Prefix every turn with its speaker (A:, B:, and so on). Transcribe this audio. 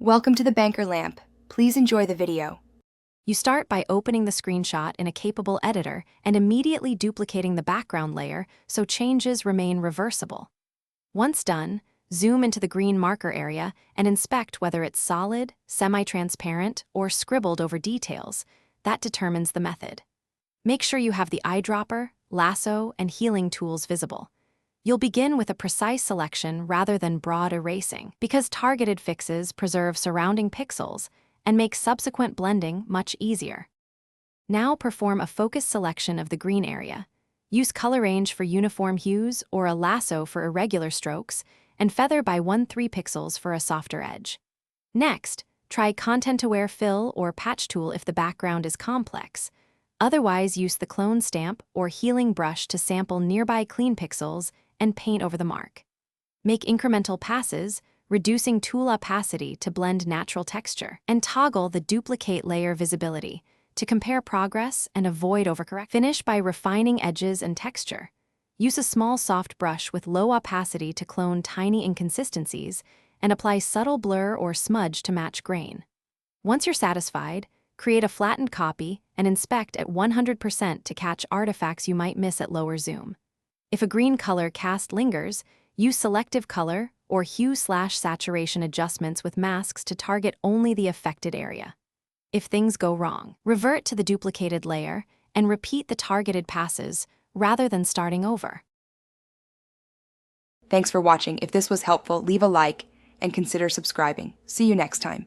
A: Welcome to the banker lamp. Please enjoy the video.
B: You start by opening the screenshot in a capable editor and immediately duplicating the background layer so changes remain reversible. Once done, zoom into the green marker area and inspect whether it's solid, semi-transparent, or scribbled over details. That determines the method. Make sure you have the eyedropper, lasso, and healing tools visible. You'll begin with a precise selection rather than broad erasing, because targeted fixes preserve surrounding pixels and make subsequent blending much easier. Now perform a focused selection of the green area. Use color range for uniform hues or a lasso for irregular strokes, and feather by 1-3 pixels for a softer edge. Next, try content-aware fill or patch tool if the background is complex. Otherwise, use the clone stamp or healing brush to sample nearby clean pixels and paint over the mark. Make incremental passes, reducing tool opacity to blend natural texture, and toggle the duplicate layer visibility to compare progress and avoid overcorrection. Finish by refining edges and texture. Use a small soft brush with low opacity to clone tiny inconsistencies and apply subtle blur or smudge to match grain. Once you're satisfied, create a flattened copy and inspect at 100% to catch artifacts you might miss at lower zoom. If a green color cast lingers, use selective color or hue/saturation adjustments with masks to target only the affected area. If things go wrong, revert to the duplicated layer and repeat the targeted passes rather than starting over.
A: Thanks for watching. If this was helpful, leave a like and consider subscribing. See you next time.